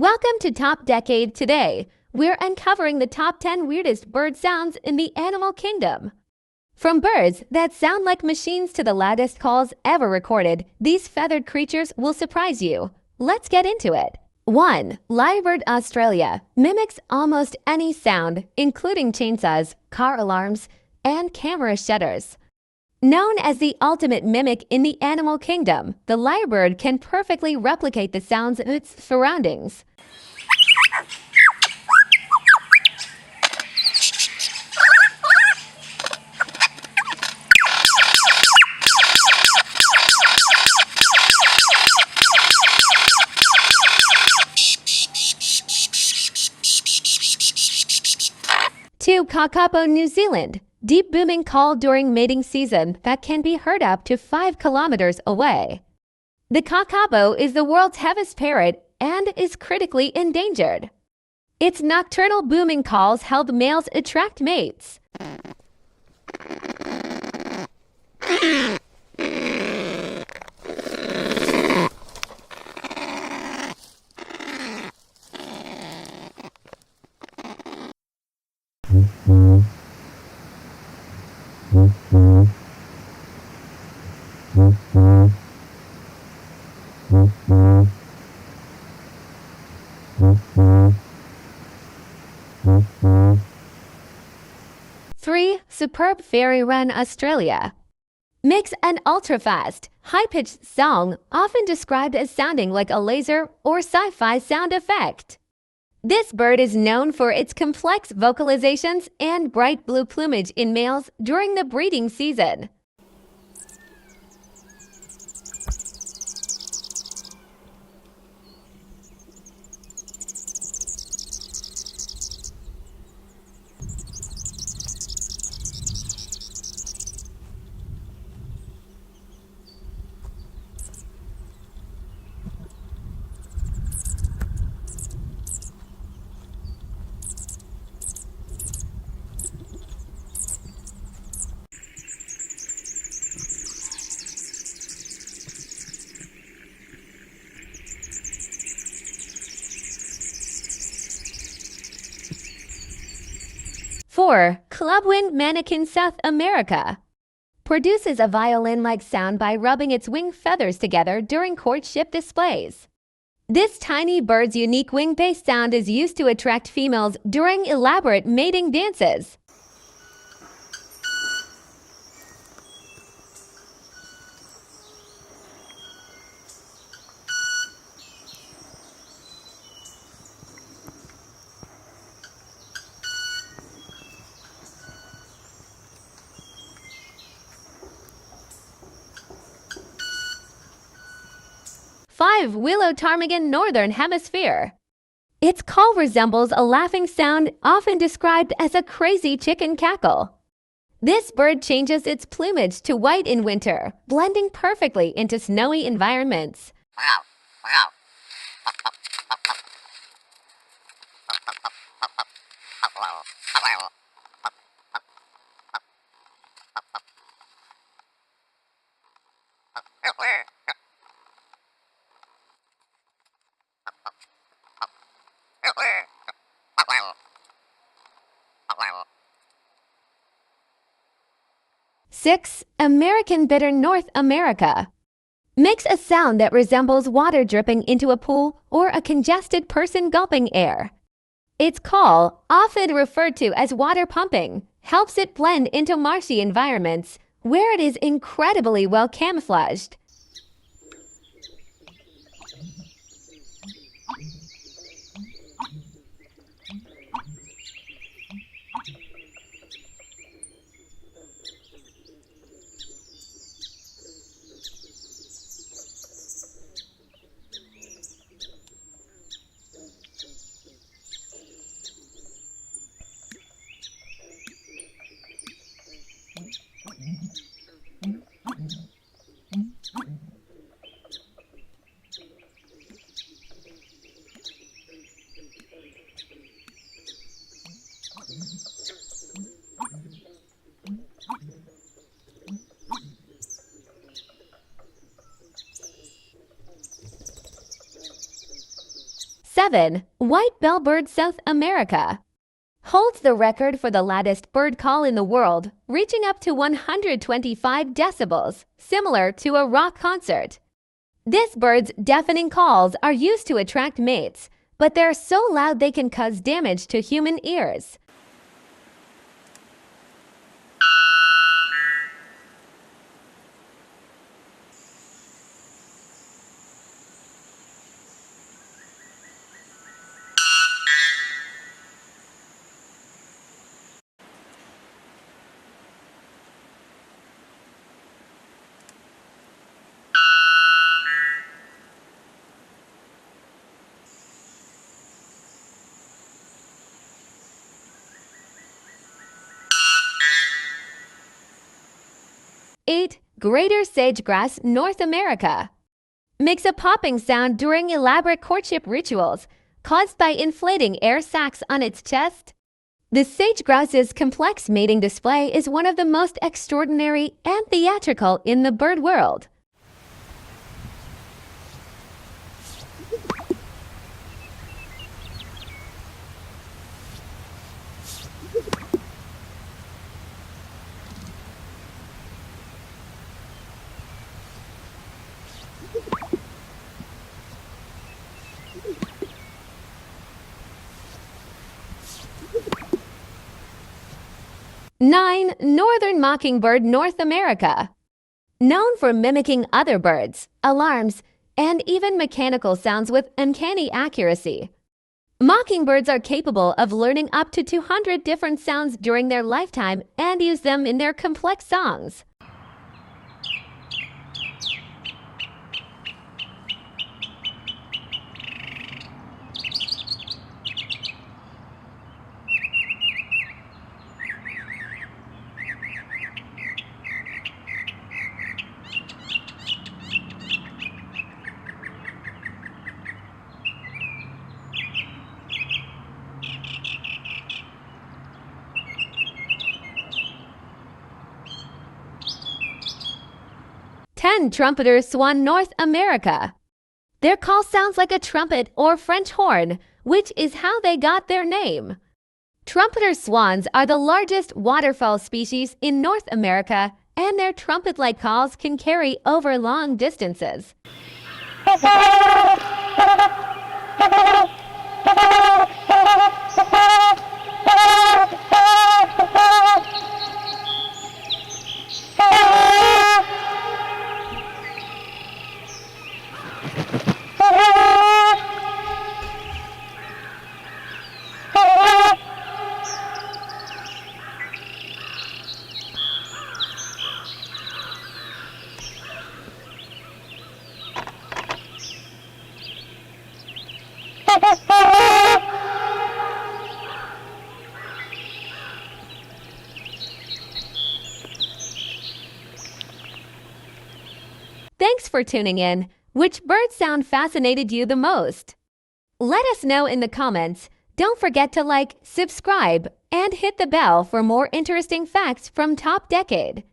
Welcome to Top Decade Today. We're uncovering the top 10 weirdest bird sounds in the animal kingdom. From birds that sound like machines to the loudest calls ever recorded, these feathered creatures will surprise you. Let's get into it. 1. Lyrebird Australia mimics almost any sound, including chainsaws, car alarms, and camera shutters. Known as the ultimate mimic in the animal kingdom, the lyrebird can perfectly replicate the sounds of its surroundings. 2. Kakapo, New Zealand. Deep booming call during mating season that can be heard up to 5 kilometers away. The kakapo is the world's heaviest parrot and is critically endangered. Its nocturnal booming calls help males attract mates. 3. Superb Fairy Wren, Australia. Makes an ultra-fast, high-pitched song often described as sounding like a laser or sci-fi sound effect. This bird is known for its complex vocalizations and bright blue plumage in males during the breeding season. 4. Clubwing Manakin, South America. Produces a violin-like sound by rubbing its wing feathers together during courtship displays. This tiny bird's unique wing-based sound is used to attract females during elaborate mating dances. 5. Willow ptarmigan, Northern Hemisphere. Its call resembles a laughing sound often described as a crazy chicken cackle. This bird changes its plumage to white in winter, blending perfectly into snowy environments. 6. American bittern, North America. Makes a sound that resembles water dripping into a pool or a congested person gulping air. Its call, often referred to as water pumping, helps it blend into marshy environments where it is incredibly well camouflaged. 7. White bellbird South America holds the record for the loudest bird call in the world, reaching up to 125 decibels, similar to a rock concert. This bird's deafening calls are used to attract mates, but they're so loud they can cause damage to human ears. Eight. Greater sage-grouse North America makes a popping sound during elaborate courtship rituals caused by inflating air sacs on its chest. The sage-grouse's complex mating display is one of the most extraordinary and theatrical in the bird world. Nine. Northern mockingbird North America known for mimicking other birds, alarms, and even mechanical sounds with uncanny accuracy. Mockingbirds are capable of learning up to 200 different sounds during their lifetime and use them in their complex songs. Trumpeter swan North America. Their call sounds like a trumpet or French horn, which is how they got their name. Trumpeter swans are the largest waterfowl species in North America, and their trumpet-like calls can carry over long distances. Thanks for tuning in. Which bird sound fascinated you the most? Let us know in the comments. Don't forget to like, subscribe, and hit the bell for more interesting facts from Top Decade.